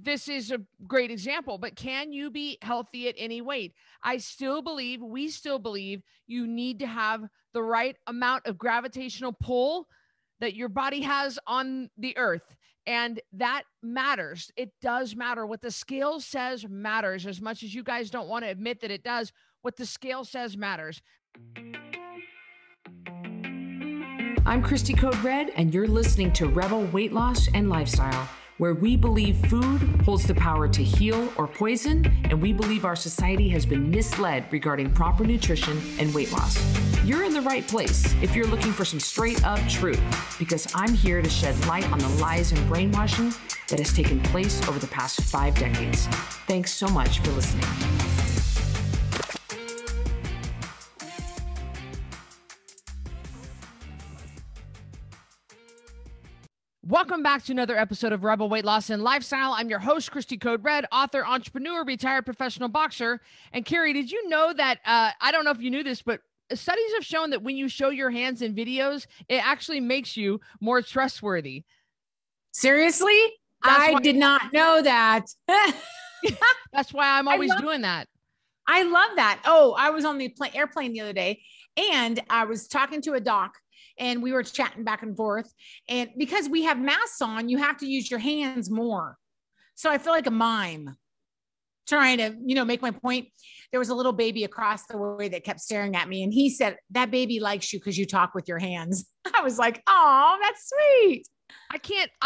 this is a great example, but can you be healthy at any weight? We still believe you need to have the right amount of gravitational pull that your body has on the earth. And that matters. It does matter. What the scale says matters as much as you guys don't want to admit that it does. What the scale says matters. I'm Cristy Code Red, and you're listening to Rebel Weight Loss and Lifestyle, where we believe food holds the power to heal or poison, and we believe our society has been misled regarding proper nutrition and weight loss. You're in the right place if you're looking for some straight up truth, because I'm here to shed light on the lies and brainwashing that has taken place over the past 5 decades. Thanks so much for listening. Welcome back to another episode of Rebel Weight Loss and Lifestyle. I'm your host, Cristy Code Red, author, entrepreneur, retired professional boxer. And Cari, did you know that, I don't know if you knew this, but studies have shown that when you show your hands in videos, it actually makes you more trustworthy. Seriously? I did not know that. That's why I'm always doing that. I love that. Oh, I was on the airplane the other day, and I was talking to a doc, and we were chatting back and forth. And because we have masks on, you have to use your hands more. So I feel like a mime trying to, make my point. There was a little baby across the way that kept staring at me. And he said, that baby likes you because you talk with your hands. I was like, oh, that's sweet. I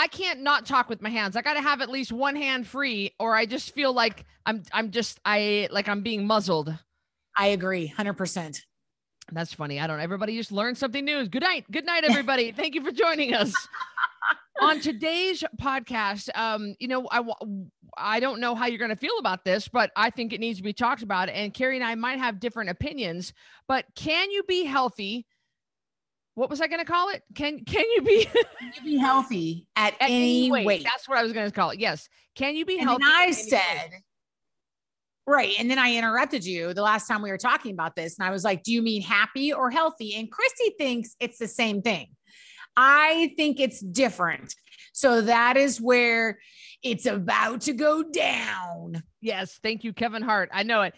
can't not talk with my hands. I got to have at least one hand free, or I just feel like I'm being muzzled. I agree. 100%. That's funny. I don't know. Everybody just learned something new. Good night. Good night, everybody. Thank you for joining us. On today's podcast, I don't know how you're going to feel about this, but I think it needs to be talked about. And Cari and I might have different opinions, but can you be healthy? What was I going to call it? Can you be healthy at any weight? That's what I was going to call it. Yes. Can you be healthy? And I said, right. And then I interrupted you the last time we were talking about this. And I was like, do you mean happy or healthy? And Cristy thinks it's the same thing. I think it's different. So that is where it's about to go down. Yes. Thank you, Kevin Hart. I know it.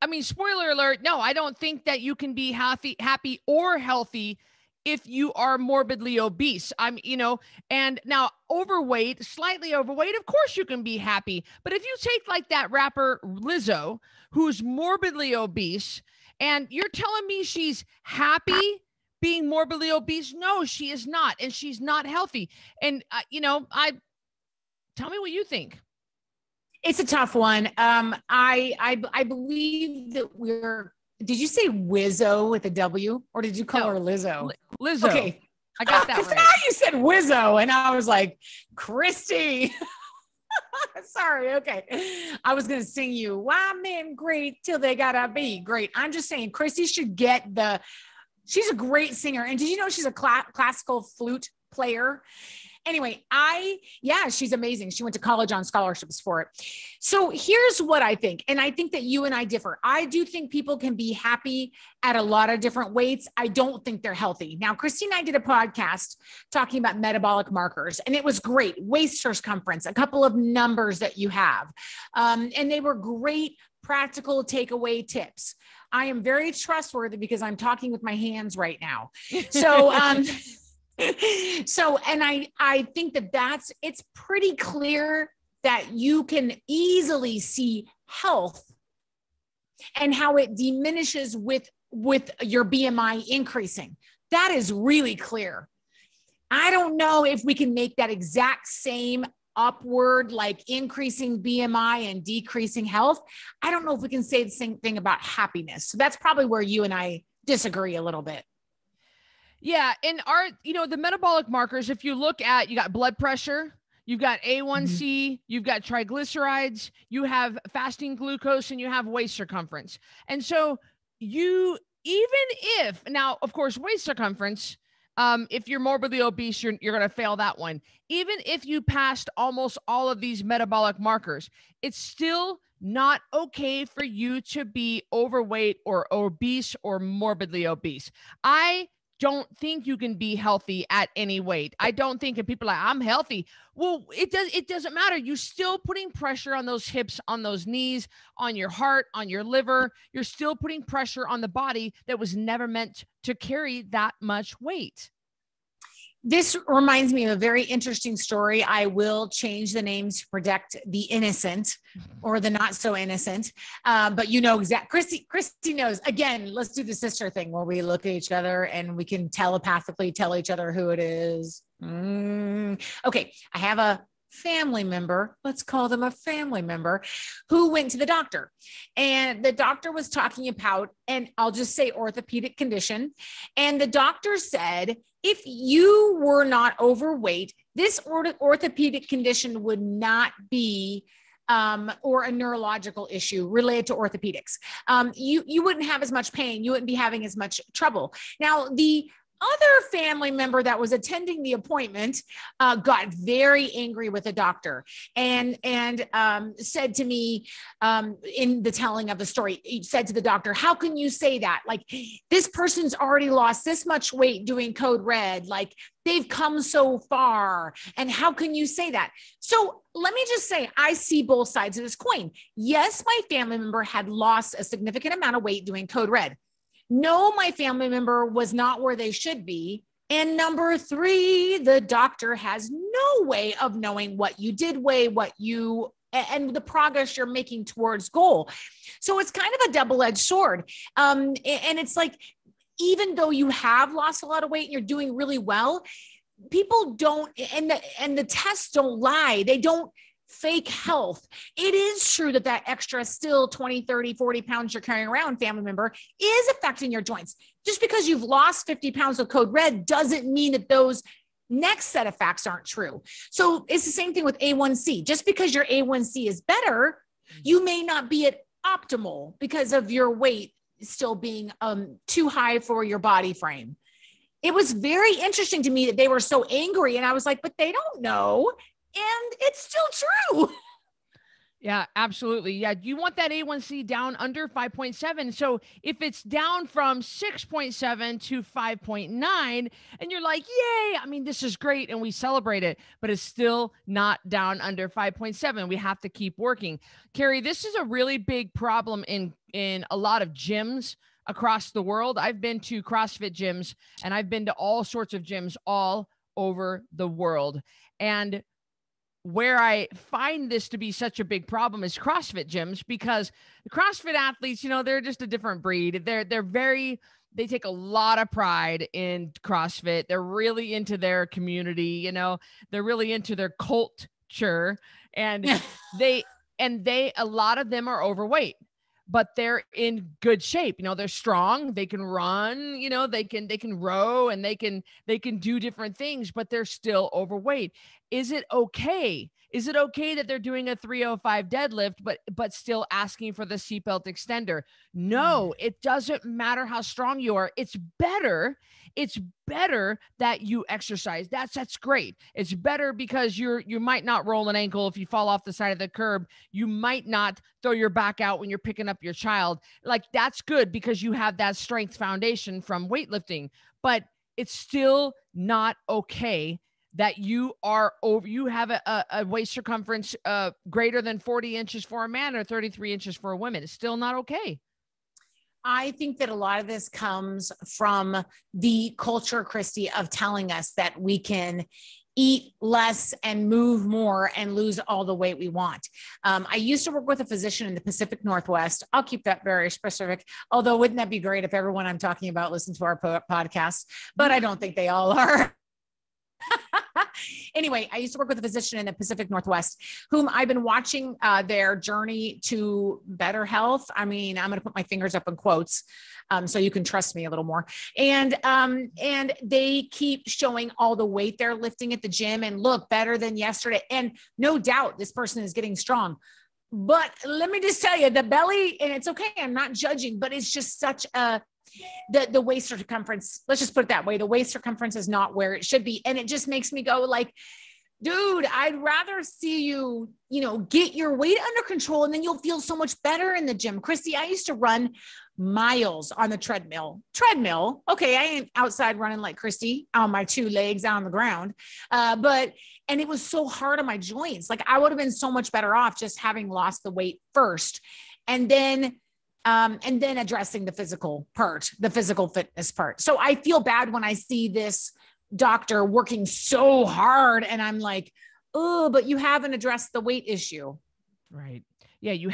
I mean, spoiler alert. No, I don't think that you can be happy or healthy if you are morbidly obese. And now overweight, slightly overweight, of course you can be happy. But if you take like that rapper Lizzo, who's morbidly obese, and you're telling me she's happy being morbidly obese, no, she is not. And she's not healthy. And, tell me what you think. It's a tough one. I believe that did you say Wizzo with a W, or did you call her Lizzo? Lizzo. Okay. I got that right. Now you said Wizzo, and I was like, Cristy. Sorry. Okay. I was going to sing you, why men great till they gotta be great. I'm just saying Cristy should she's a great singer. And did you know she's a classical flute player? Anyway, she's amazing. She went to college on scholarships for it. So here's what I think. And I think that you and I differ. I do think people can be happy at a lot of different weights. I don't think they're healthy. Now, Cristy and I did a podcast talking about metabolic markers, and it was great. Waist circumference, a couple of numbers that you have. And they were great practical takeaway tips. I am very trustworthy because I'm talking with my hands right now. So, and I think that it's pretty clear that you can easily see health and how it diminishes with your BMI increasing. That is really clear. I don't know if we can make that exact same upward, like increasing BMI and decreasing health. I don't know if we can say the same thing about happiness. So that's probably where you and I disagree a little bit. Yeah. And the metabolic markers, if you look at, you got blood pressure, you've got A1C, you've got triglycerides, you have fasting glucose, and you have waist circumference. And so now, of course, waist circumference, if you're morbidly obese, you're going to fail that one. Even if you passed almost all of these metabolic markers, it's still not okay for you to be overweight or obese or morbidly obese. I don't think you can be healthy at any weight. I don't think, and people are like, I'm healthy. Well, it doesn't matter. You're still putting pressure on those hips, on those knees, on your heart, on your liver. You're still putting pressure on the body that was never meant to carry that much weight. This reminds me of a very interesting story. I will change the name to protect the innocent or the not so innocent. But you know exactly, Cristy knows. Again, let's do the sister thing where we look at each other and we can telepathically tell each other who it is. Okay, I have a family member, let's call them a family member, who went to the doctor, and the doctor was talking about, and I'll just say orthopedic condition. And the doctor said, if you were not overweight, this orthopedic condition would not be or a neurological issue related to orthopedics. You wouldn't have as much pain. You wouldn't be having as much trouble. Now, the other family member that was attending the appointment got very angry with the doctor and said to me in the telling of the story, he said to the doctor, how can you say that? Like, this person's already lost this much weight doing Code Red. Like, they've come so far. And how can you say that? So let me just say, I see both sides of this coin. Yes, my family member had lost a significant amount of weight doing Code Red. No, my family member was not where they should be. And number three, the doctor has no way of knowing what you did weigh, and the progress you're making towards goal. So it's kind of a double-edged sword. And it's like, even though you have lost a lot of weight and you're doing really well, people don't, and the tests don't lie. They don't fake health. It is true that extra still 20, 30, 40 pounds you're carrying around, family member, is affecting your joints. Just because you've lost 50 pounds of Code Red doesn't mean that those next set of facts aren't true. So it's the same thing with A1C. Just because your A1C is better, you may not be at optimal because of your weight still being too high for your body frame. It was very interesting to me that they were so angry. And I was like, but they don't know. And it's still true. Yeah, absolutely. Yeah. You want that A1C down under 5.7. So if it's down from 6.7 to 5.9 and you're like, yay, I mean, this is great. And we celebrate it, but it's still not down under 5.7. We have to keep working. Cari, this is a really big problem in a lot of gyms across the world. I've been to CrossFit gyms and I've been to all sorts of gyms all over the world. And where I find this to be such a big problem is CrossFit gyms, because the CrossFit athletes, you know, they're just a different breed. They take a lot of pride in CrossFit. They're really into their community, you know, they're really into their culture, and a lot of them are overweight, but they're in good shape. You know, they're strong, they can run, you know, they can row, and they can do different things, but they're still overweight. Is it okay? Is it okay that they're doing a 305 deadlift, but still asking for the seatbelt extender? No, it doesn't matter how strong you are. It's better that you exercise. That's great. It's better because you might not roll an ankle if you fall off the side of the curb. You might not throw your back out when you're picking up your child. Like, that's good because you have that strength foundation from weightlifting, but it's still not okay that you have a waist circumference greater than 40 inches for a man or 33 inches for a woman. It's still not okay. I think that a lot of this comes from the culture, Cristy, of telling us that we can eat less and move more and lose all the weight we want. I used to work with a physician in the Pacific Northwest. I'll keep that very specific, although wouldn't that be great if everyone I'm talking about listened to our podcast, but I don't think they all are. Anyway, I used to work with a physician in the Pacific Northwest whom I've been watching their journey to better health. I mean, I'm going to put my fingers up in quotes so you can trust me a little more. And they keep showing all the weight they're lifting at the gym and look better than yesterday. And no doubt this person is getting strong. But let me just tell you, the belly, and it's okay, I'm not judging, but it's just such the waist circumference, let's just put it that way. The waist circumference is not where it should be. And it just makes me go like, dude, I'd rather see you, get your weight under control, and then you'll feel so much better in the gym. Cristy, I used to run miles on the treadmill. Okay. I ain't outside running like Cristy on my 2 legs on the ground. And it was so hard on my joints. Like, I would have been so much better off just having lost the weight first. And then addressing the physical part, the physical fitness part. So I feel bad when I see this doctor working so hard and I'm like, oh, but you haven't addressed the weight issue. Right. Yeah, you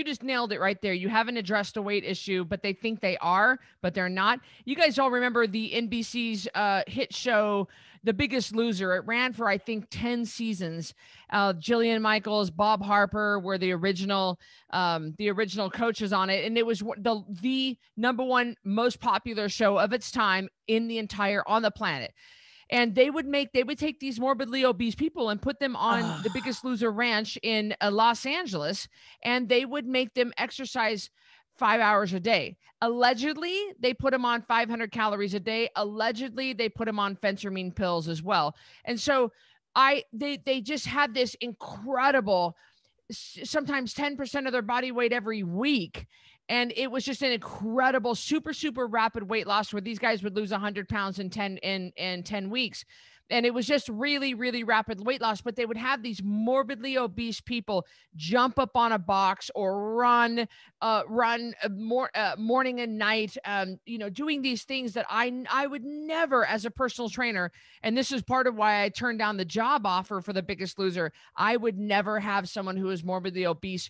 just nailed it right there. You haven't addressed a weight issue, but they think they are, but they're not. You guys all remember the NBC's hit show, The Biggest Loser. It ran for, I think, 10 seasons. Jillian Michaels, Bob Harper were the original coaches on it. And it was the number one most popular show of its time on the planet. And they would take these morbidly obese people and put them on The Biggest Loser ranch in Los Angeles, and they would make them exercise 5 hours a day. Allegedly, they put them on 500 calories a day. Allegedly, they put them on phentermine pills as well. And so they just had this incredible, sometimes 10% of their body weight every week. And it was just an incredible, super, super rapid weight loss where these guys would lose 100 pounds in 10 weeks. And it was just really, really rapid weight loss. But they would have these morbidly obese people jump up on a box or run morning and night, doing these things that I would never, as a personal trainer. And this is part of why I turned down the job offer for The Biggest Loser. I would never have someone who is morbidly obese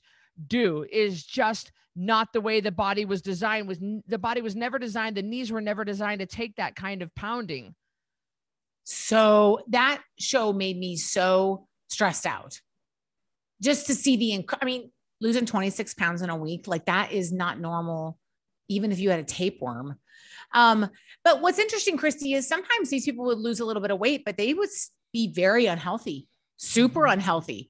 is just not the way the body was designed. The body was never designed. The knees were never designed to take that kind of pounding. So that show made me so stressed out just to see losing 26 pounds in a week, like that is not normal, even if you had a tapeworm. But what's interesting, Cristy, is sometimes these people would lose a little bit of weight, but they would be very unhealthy, super unhealthy.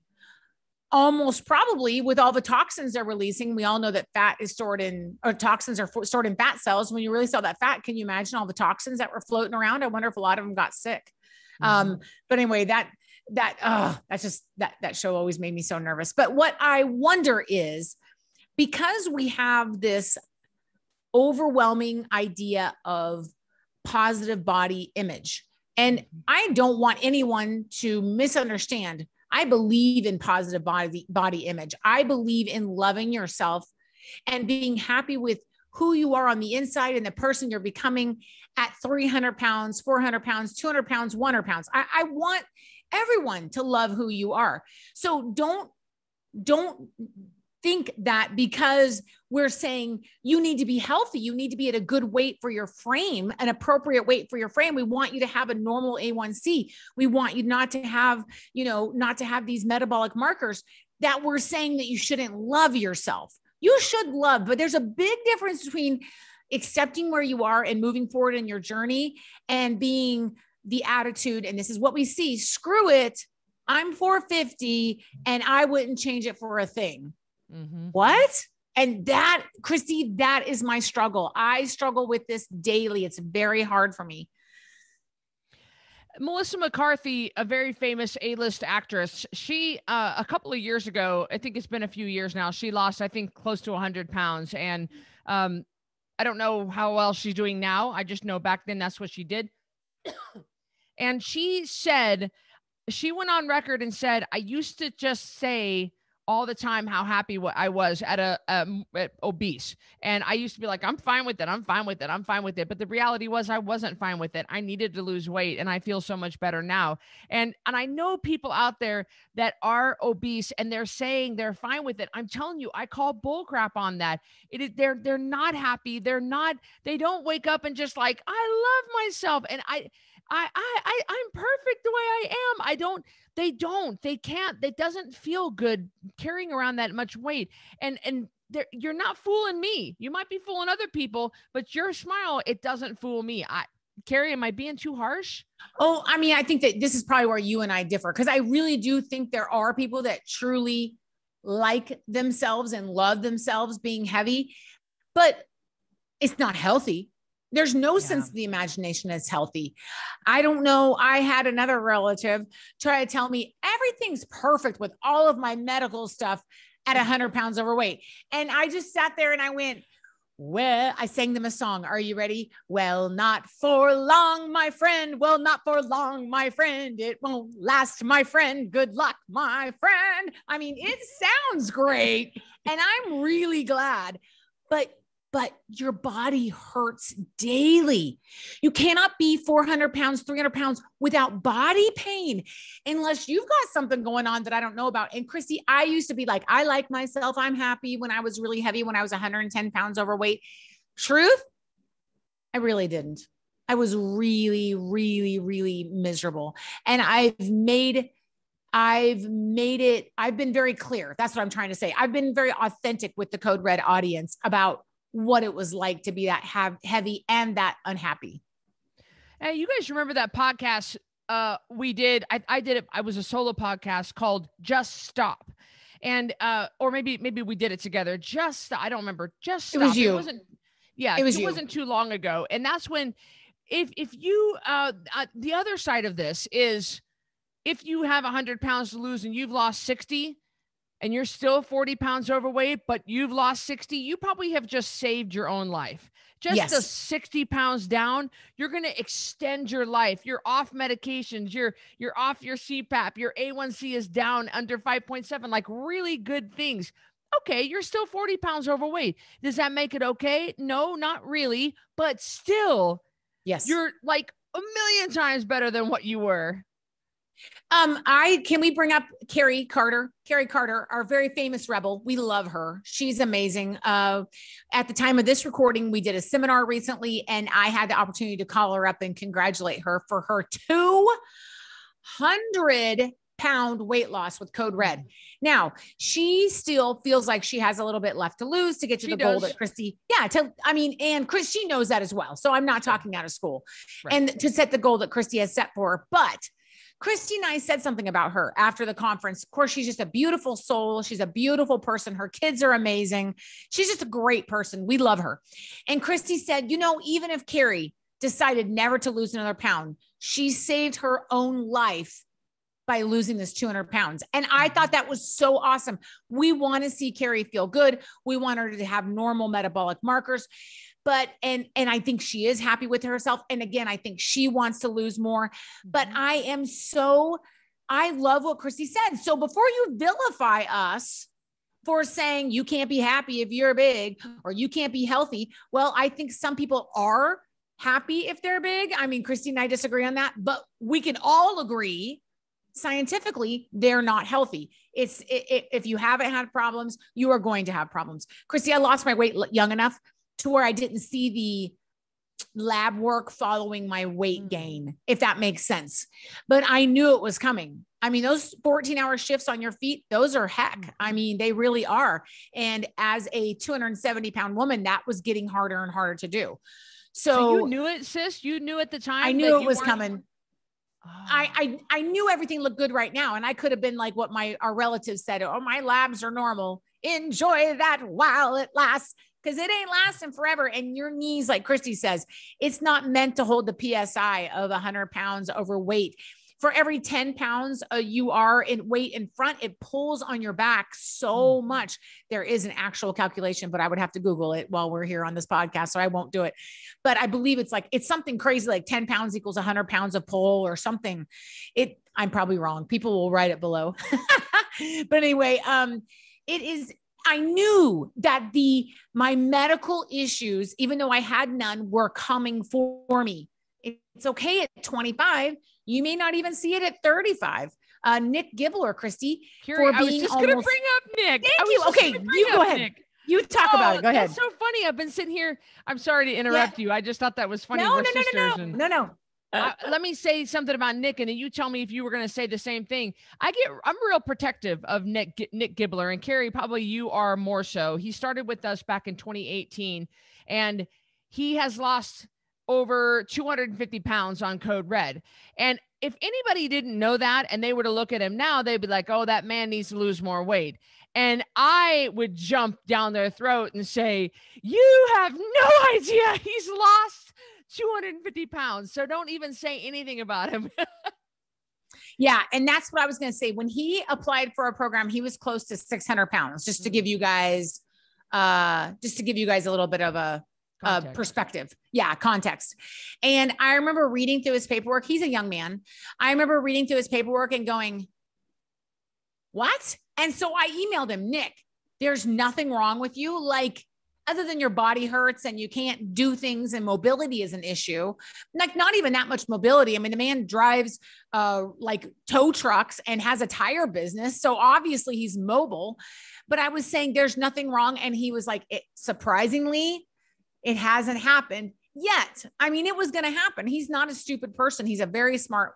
Almost probably with all the toxins they're releasing. We all know that toxins are stored in fat cells. When you really sell that fat, can you imagine all the toxins that were floating around? I wonder if a lot of them got sick. But anyway, that show always made me so nervous. But what I wonder is, because we have this overwhelming idea of positive body image, and I don't want anyone to misunderstand. I believe in positive body image. I believe in loving yourself and being happy with who you are on the inside and the person you're becoming at 300 pounds, 400 pounds, 200 pounds, 100 pounds. I want everyone to love who you are. So don't think that because we're saying you need to be healthy, you need to be at a good weight for your frame, an appropriate weight for your frame. We want you to have a normal A1C. We want you not to have these metabolic markers, that we're saying that you shouldn't love yourself. You should love, but there's a big difference between accepting where you are and moving forward in your journey and being the attitude. And this is what we see. Screw it. I'm 450 and I wouldn't change it for a thing. Mm-hmm. What? And that, Cristy, that is my struggle. I struggle with this daily. It's very hard for me. Melissa McCarthy, a very famous A-list actress, she, a couple of years ago, I think it's been a few years now, she lost, I think, close to 100 pounds. And I don't know how well she's doing now. I just know back then that's what she did. And she went on record and said, I used to just say all the time how happy I was at obese. And I used to be like, I'm fine with it. I'm fine with it. I'm fine with it. But the reality was I wasn't fine with it. I needed to lose weight and I feel so much better now. And I know people out there that are obese and they're saying they're fine with it. I'm telling you, I call bull crap on that. They're not happy. They don't wake up and just like, I love myself. And I'm perfect the way I am. They can't, it doesn't feel good carrying around that much weight. And you're not fooling me. You might be fooling other people, but your smile, it doesn't fool me. Cari, am I being too harsh? Oh, I mean, I think that this is probably where you and I differ, because I really do think there are people that truly like themselves and love themselves being heavy, but it's not healthy. There's no sense of the imagination that's healthy. I don't know. I had another relative try to tell me everything's perfect with all of my medical stuff at 100 pounds overweight. And I just sat there and I went, well, I sang them a song. Are you ready? Well, not for long, my friend. Well, not for long, my friend. It won't last, my friend. Good luck, my friend. I mean, it sounds great. And I'm really glad, but your body hurts daily. You cannot be 400 pounds, 300 pounds without body pain unless you've got something going on that I don't know about. And Cristy, I used to be like, I like myself. I'm happy when I was really heavy, when I was 110 pounds overweight. Truth, I really didn't. I was really, really, really miserable. And I've made it. I've been very clear. That's what I'm trying to say. I've been very authentic with the Code Red audience about what it was like to be that heavy and that unhappy. Hey, you guys remember that podcast we did? I did it. I was a solo podcast called Just Stop. And, or maybe we did it together. Just Stop. I don't remember. Just Stop. It was you. It wasn't too long ago. And that's when, if you, the other side of this is if you have 100 pounds to lose and you've lost 60, and you're still 40 pounds overweight, but you've lost 60, you probably have just saved your own life. Just the 60 pounds down, you're going to extend your life. You're off medications. You're off your CPAP. Your A1C is down under 5.7, like really good things. Okay, you're still 40 pounds overweight. Does that make it okay? No, not really. But still, yes, you're like a million times better than what you were. Can we bring up Cari Carter, our very famous rebel. We love her. She's amazing. At the time of this recording, we did a seminar recently and I had the opportunity to call her up and congratulate her for her 200-pound weight loss with Code Red. Now she still feels like she has a little bit left to lose to get to the goal that Cristy. Yeah. And Chris, she knows that as well. So I'm not talking out of school and to set the goal that Cristy has set for her, but Cristy and I said something about her after the conference. Of course, she's just a beautiful soul. She's a beautiful person. Her kids are amazing. She's just a great person. We love her. And Cristy said, even if Cari decided never to lose another pound, she saved her own life by losing this 200 pounds. And I thought that was so awesome. We want to see Cari feel good. We want her to have normal metabolic markers. But, and I think she is happy with herself. And again, I think she wants to lose more, but I love what Cristy said. So before you vilify us for saying you can't be happy if you're big or you can't be healthy. Well, I think some people are happy if they're big. I mean, Cristy and I disagree on that, but we can all agree scientifically, they're not healthy. If you haven't had problems, you are going to have problems. Cristy, I lost my weight young enough to where I didn't see the lab work following my weight gain, if that makes sense. But I knew it was coming. I mean, those 14-hour shifts on your feet, those are heck. I mean, they really are. And as a 270-pound woman, that was getting harder and harder to do. So you knew it, sis? You knew at the time? I knew it was coming. Oh. I knew everything looked good right now. And I could have been like what our relatives said, oh, my labs are normal. Enjoy that while it lasts. Because it ain't lasting forever. And your knees, like Cristy says, it's not meant to hold the PSI of 100 pounds overweight. For every 10 pounds you are in weight in front, it pulls on your back so much. There is an actual calculation, but I would have to Google it while we're here on this podcast. So I won't do it. But I believe it's something crazy, like 10 pounds equals 100 pounds of pull or something. I'm probably wrong. People will write it below. But anyway, it is. I knew that my medical issues, even though I had none, were coming for me. It's okay at 25. You may not even see it at 35. Nick Gibbler, Cristy, for being I was just going to bring up Nick. Thank you. Okay, you go ahead. Nick. You talk about it. Go ahead. That's so funny. I've been sitting here. I'm sorry to interrupt you. I just thought that was funny. No. Let me say something about Nick, and then you tell me if you were going to say the same thing. I'm real protective of Nick Gibbler, and Cari, probably you are more so. He started with us back in 2018, and he has lost over 250 pounds on Code Red. And if anybody didn't know that and they were to look at him now, they'd be like, oh, that man needs to lose more weight. And I would jump down their throat and say, you have no idea. He's lost 250 pounds. So don't even say anything about him. Yeah. And that's what I was going to say. When he applied for a program, he was close to 600 pounds, just to give you guys, a little bit of a perspective. Yeah. Context. And I remember reading through his paperwork. He's a young man. I remember reading through his paperwork and going, what? And so I emailed him, Nick, there's nothing wrong with you. Like, other than your body hurts and you can't do things and mobility is an issue, like not even that much mobility. I mean, the man drives like tow trucks and has a tire business. So obviously he's mobile, but I was saying there's nothing wrong. And he was like, surprisingly, it hasn't happened yet. I mean, it was going to happen. He's not a stupid person. He's a very smart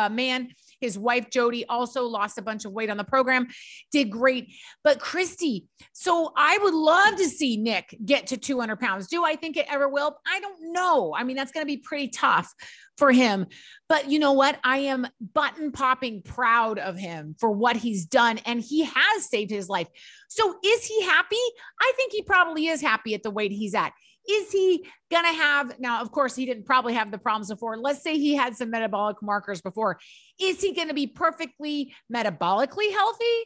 man. His wife, Jody, also lost a bunch of weight on the program, did great. But Cristy, so I would love to see Nick get to 200 pounds. Do I think it ever will? I don't know. I mean, that's going to be pretty tough for him. But you know what? I am button popping proud of him for what he's done. And he has saved his life. So is he happy? I think he probably is happy at the weight he's at. Is he going to have, now, of course, he didn't probably have the problems before. Let's say he had some metabolic markers before. Is he going to be perfectly metabolically healthy?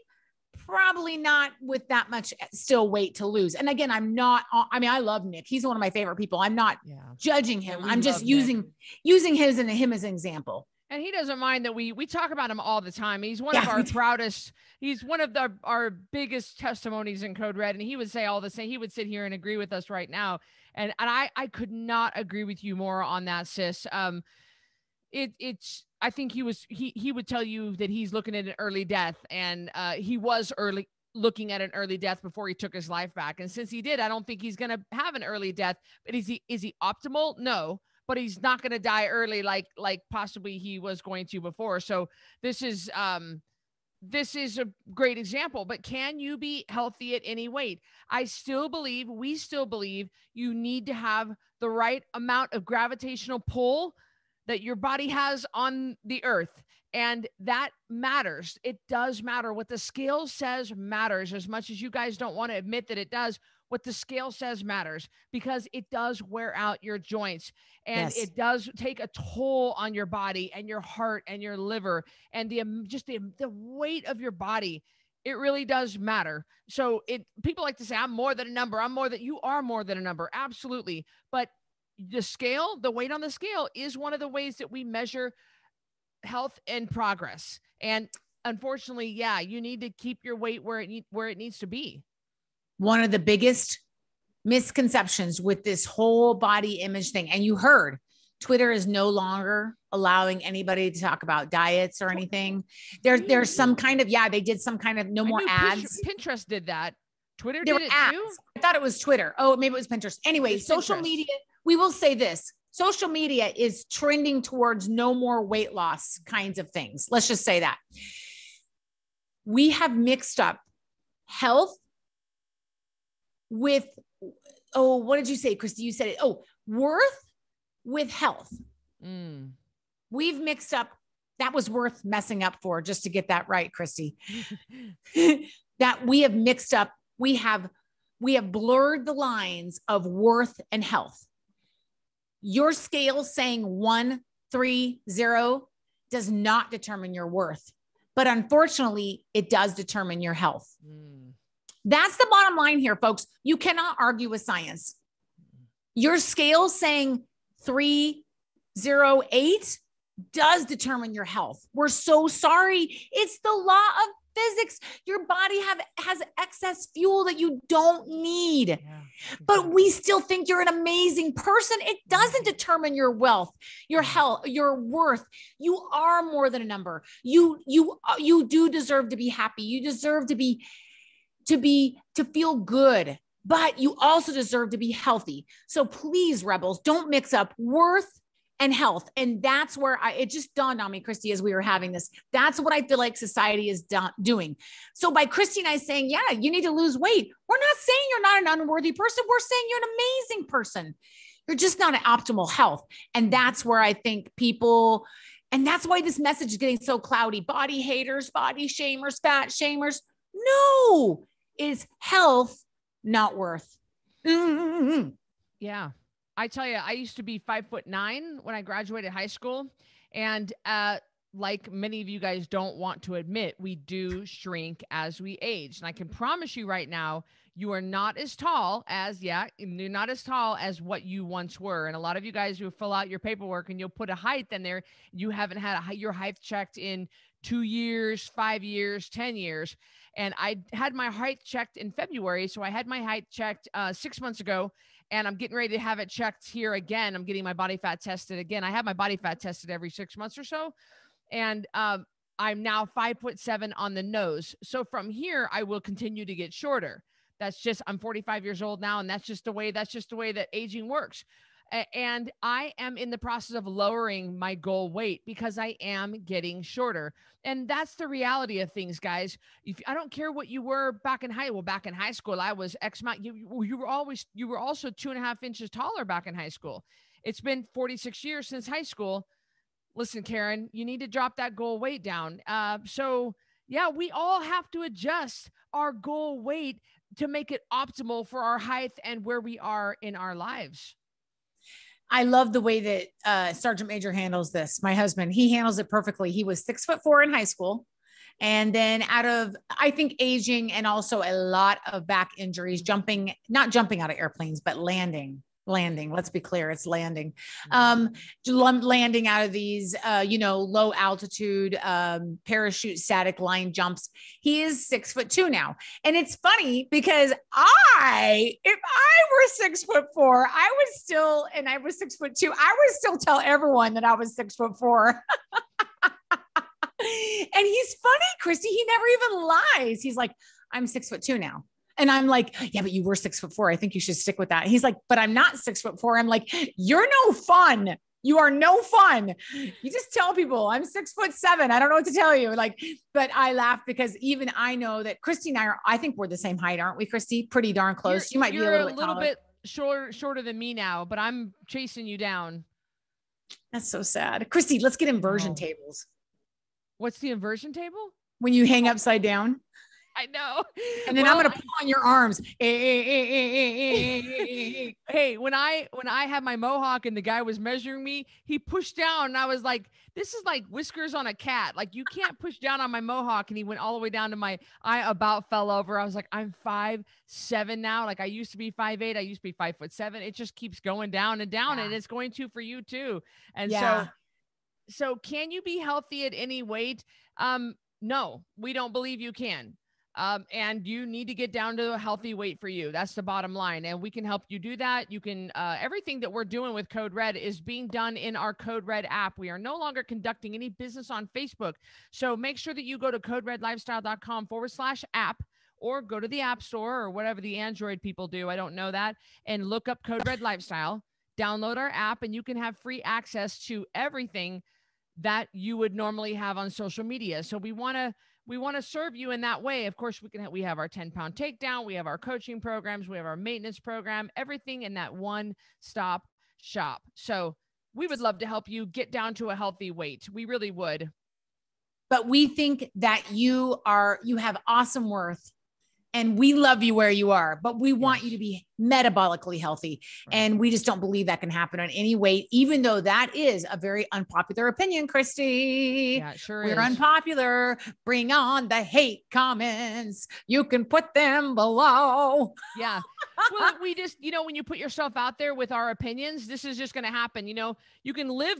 Probably not, with that much still weight to lose. And again, I mean, I love Nick. He's one of my favorite people. I'm not judging him. I'm just using him as an example. And he doesn't mind that we talk about him all the time. He's one of our proudest. He's one of our biggest testimonies in Code Red. And he would say all the same. He would sit here and agree with us right now. And I could not agree with you more on that, sis. I think he would tell you that he's looking at an early death, and he was looking at an early death before he took his life back. And since he did, I don't think he's going to have an early death. But is he optimal? No. But he's not going to die early like possibly he was going to before. So this is a great example. But can you be healthy at any weight? We still believe you need to have the right amount of gravitational pull that your body has on the earth. And that matters. It does matter. What the scale says matters, as much as you guys don't want to admit that it does. What the scale says matters, because it does wear out your joints, and it does take a toll on your body and your heart and your liver and the weight of your body. It really does matter. So people like to say, I'm more than a number. You are more than a number. Absolutely. But the weight on the scale is one of the ways that we measure health and progress. And unfortunately, you need to keep your weight where it needs to be. One of the biggest misconceptions with this whole body image thing, and you heard Twitter is no longer allowing anybody to talk about diets or anything. There's some kind of, they did some kind of no more ads. Pinterest did that. Twitter did it too? I thought it was Twitter. Oh, maybe it was Pinterest. Anyway, social media, we will say this. Social media is trending towards no more weight loss kinds of things. Let's just say that. We have mixed up health with, what did you say, Cristy? You said it. Worth with health. We've mixed up. That was worth messing up for, just to get that right, Cristy. That we have mixed up. We have blurred the lines of worth and health. Your scale saying 130 does not determine your worth, but unfortunately it does determine your health. That's the bottom line here, folks. You cannot argue with science. Your scale saying 308 does determine your health. We're so sorry. It's the law of physics. Your body has excess fuel that you don't need, but we still think you're an amazing person. It doesn't determine your wealth, your health, your worth. You are more than a number. You do deserve to be happy. You deserve to feel good, but you also deserve to be healthy. So please, rebels, don't mix up worth and health. And that's where it just dawned on me, Cristy, as we were having this. That's what I feel like society is doing. So by Cristy and I saying, you need to lose weight, we're not saying you're not an unworthy person. We're saying you're an amazing person. You're just not at optimal health. And that's where I think people, and that's why this message is getting so cloudy. Body haters, body shamers, fat shamers. No, is health not worth? Mm-hmm. Yeah. I tell you, I used to be 5'9" when I graduated high school. And like many of you guys don't want to admit, we do shrink as we age. And I can promise you right now, you are not as tall as, you're not as tall as what you once were. And a lot of you guys who fill out your paperwork and you'll put a height in there, you haven't had your height checked in 2 years, 5 years, 10 years. And I had my height checked in February. So I had my height checked 6 months ago, and I'm getting ready to have it checked here again. I'm getting my body fat tested again. I have my body fat tested every 6 months or so. And I'm now 5'7" on the nose. So from here, I will continue to get shorter. That's just, I'm 45 years old now. And that's just the way that aging works. And I am in the process of lowering my goal weight because I am getting shorter. And that's the reality of things, guys. I don't care what you were back in high school, I was X amount. You were also 2.5 inches taller back in high school. It's been 46 years since high school. Listen, Karen, you need to drop that goal weight down. So yeah, we all have to adjust our goal weight to make it optimal for our height and where we are in our lives. I love the way that Sergeant Major handles this. My husband, he handles it perfectly. He was 6'4" in high school. And then out of, I think, aging and also a lot of back injuries, not jumping out of airplanes, but landing. Let's be clear. It's landing, landing out of these, low altitude, parachute static line jumps. He is 6'2" now. And it's funny because if I were 6'4", I was 6'2", I would still tell everyone that I was 6'4". And he's funny, Cristy. He never even lies. He's like, I'm 6'2" now. And I'm like, yeah, but you were 6'4". I think you should stick with that. He's like, but I'm not 6'4". I'm like, you're no fun. You are no fun. You just tell people I'm 6'7". I don't know what to tell you. But I laugh because even I know that Cristy and I think we're the same height, aren't we, Cristy? Pretty darn close. You might be a little bit shorter than me now, but I'm chasing you down. That's so sad. Cristy, let's get inversion tables. What's the inversion table? When you hang upside down. I know. And then I'm going to pull on your arms. Hey, when I had my mohawk and the guy was measuring me, he pushed down and I was like, this is like whiskers on a cat. Like, you can't push down on my mohawk. And he went all the way down to I about fell over. I was like, I'm 5'7" now. Like, I used to be 5'8". I used to be 5'7". It just keeps going down and down. Yeah. And it's going to for you too. And so can you be healthy at any weight? No, we don't believe you can. And you need to get down to a healthy weight for you. That's the bottom line. And we can help you do that. You can, everything that we're doing with Code Red is being done in our Code Red app. We are no longer conducting any business on Facebook. So make sure that you go to coderedlifestyle.com/app or go to the App Store or whatever the Android people do. I don't know that. And look up Code Red Lifestyle, download our app, and you can have free access to everything that you would normally have on social media. So we want to serve you in that way. Of course, we have our 10-pound takedown. We have our coaching programs. We have our maintenance program, everything in that one-stop shop. So we would love to help you get down to a healthy weight. We really would. But we think that you have awesome worth. And we love you where you are, but we want you to be metabolically healthy. Right. And we just don't believe that can happen on any weight, even though that is a very unpopular opinion, Cristy. Yeah, it sure We're unpopular. Bring on the hate comments. You can put them below. Yeah. Well, we just, when you put yourself out there with our opinions, this is just going to happen. You can live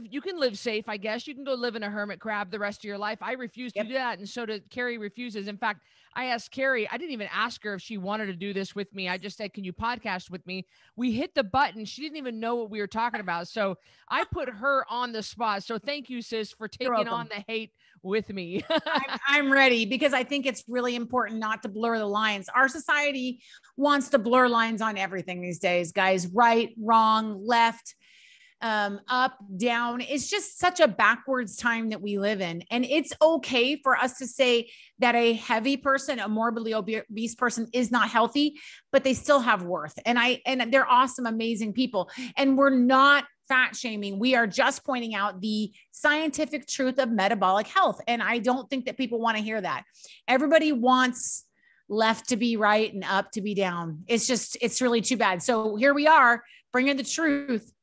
safe, I guess. You can go live in a hermit crab the rest of your life. I refuse to do that. And so Cari refuses. In fact, I asked Cari, I didn't even ask her if she wanted to do this with me. I just said, can you podcast with me? We hit the button. She didn't even know what we were talking about. So I put her on the spot. So thank you, sis, for taking on the hate with me. I'm ready because I think it's really important not to blur the lines. Our society wants to blur lines on everything these days, guys. Right, wrong, left. up, down. It's just such a backwards time that we live in. And it's okay for us to say that a heavy person, a morbidly obese person is not healthy, but they still have worth. And they're awesome, amazing people. And we're not fat shaming. We are just pointing out the scientific truth of metabolic health. And I don't think that people want to hear that. Everybody wants left to be right and up to be down. It's really too bad. So here we are bringing the truth.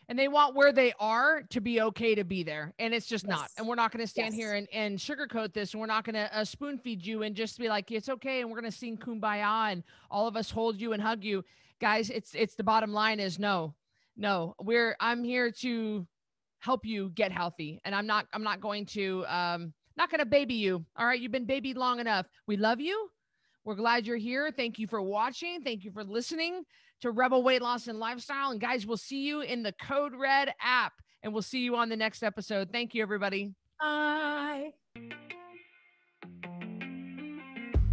And they want where they are to be okay to be there. And it's just not. And we're not going to stand here and sugarcoat this. And we're not going to spoon feed you and just be like, it's okay. And we're going to sing Kumbaya and all of us hold you and hug you. Guys, it's the bottom line is no, I'm here to help you get healthy. And I'm not going to, not going to baby you. All right. You've been babied long enough. We love you. We're glad you're here. Thank you for watching. Thank you for listening to Rebel Weight Loss and Lifestyle. And guys, we'll see you in the Code Red app, and we'll see you on the next episode. Thank you, everybody. Bye.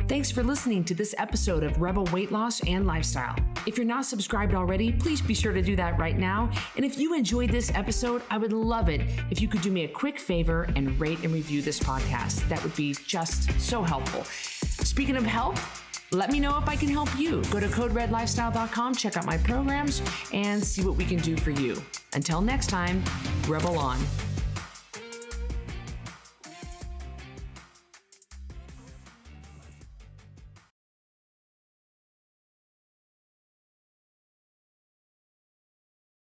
Thanks for listening to this episode of Rebel Weight Loss and Lifestyle. If you're not subscribed already, please be sure to do that right now. And if you enjoyed this episode, I would love it if you could do me a quick favor and rate and review this podcast. That would be just so helpful. Speaking of health, let me know if I can help you. Go to coderedlifestyle.com, check out my programs, and see what we can do for you. Until next time, Rebel on.